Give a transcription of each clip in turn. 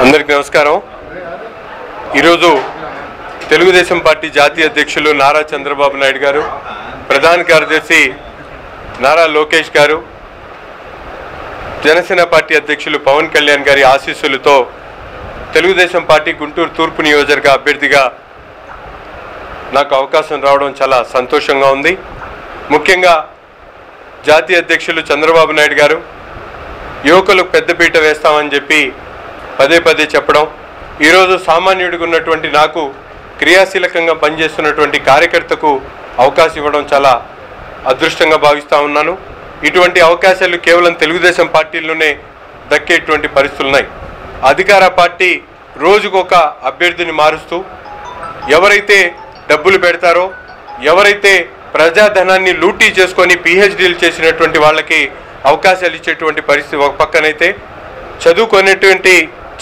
అందరికీ నమస్కారం। ఈరోజు తెలుగుదేశం పార్టీ జాతీయ అధ్యక్షులు నారా చంద్రబాబు నాయుడు గారు, ప్రధాన కార్యదర్శి నారా లోకేష్ గారు, జనసేన పార్టీ అధ్యక్షులు పవన్ కళ్యాణ్ గారి ఆశీస్సులతో తెలుగుదేశం పార్టీ గుంటూరు తూర్పు నియోజకవర్గ అభ్యర్థిగా నాకు అవకాశం రావడం చాలా సంతోషంగా ఉంది। ముఖ్యంగా జాతీయ అధ్యక్షులు చంద్రబాబు నాయుడు గారు యువకులకు పెద్దపీట వేస్తామని చెప్పి పదే పదే చెప్పడం, ఈరోజు సామాన్యుడిగా ఉన్నటువంటి నాకు క్రియాశీలకంగా పనిచేస్తున్నటువంటి కార్యకర్తకు అవకాశం ఇవ్వడం చాలా అదృష్టంగా భావిస్తూ ఉన్నాను। ఇటువంటి అవకాశాలు కేవలం తెలుగుదేశం పార్టీలోనే దక్కేటువంటి పరిస్థితులు ఉన్నాయి। అధికార పార్టీ రోజుకొక అభ్యర్థిని మారుస్తూ ఎవరైతే డబ్బులు పెడతారో, ఎవరైతే ప్రజాధనాన్ని లూటీ చేసుకొని పిహెచ్డీలు చేసినటువంటి వాళ్ళకి అవకాశాలు ఇచ్చేటువంటి పరిస్థితి ఒక పక్కనైతే,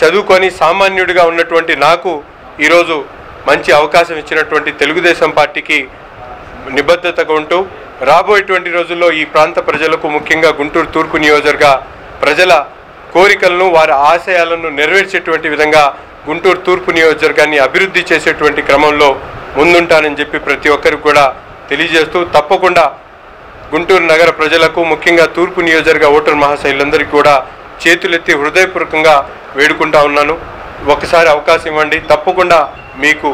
చదువుకొని సామాన్యుడిగా ఉన్నటువంటి నాకు ఈరోజు మంచి అవకాశం ఇచ్చినటువంటి తెలుగుదేశం పార్టీకి నిబద్ధతగా ఉంటూ రాబోయేటువంటి రోజుల్లో ఈ ప్రాంత ప్రజలకు, ముఖ్యంగా గుంటూరు తూర్పు నియోజకవర్గ ప్రజల కోరికలను, వారి ఆశయాలను నెరవేర్చేటువంటి విధంగా గుంటూరు తూర్పు నియోజకవర్గాన్ని అభివృద్ధి చేసేటువంటి క్రమంలో ముందుంటానని చెప్పి ప్రతి ఒక్కరికి కూడా తెలియజేస్తూ, తప్పకుండా గుంటూరు నగర ప్రజలకు, ముఖ్యంగా తూర్పు నియోజకవర్గ ఓటర్ మహాశైలందరికీ కూడా చేతులెత్తి హృదయపూర్వకంగా వేడుకుంటా ఉన్నాను। ఒకసారి అవకాశం ఇవ్వండి, తప్పకుండా మీకు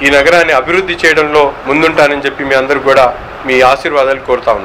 ఈ నగరాన్ని అభివృద్ధి చేయడంలో ముందుంటానని చెప్పి మీ అందరూ కూడా మీ ఆశీర్వాదాలు కోరుతా ఉన్నాను।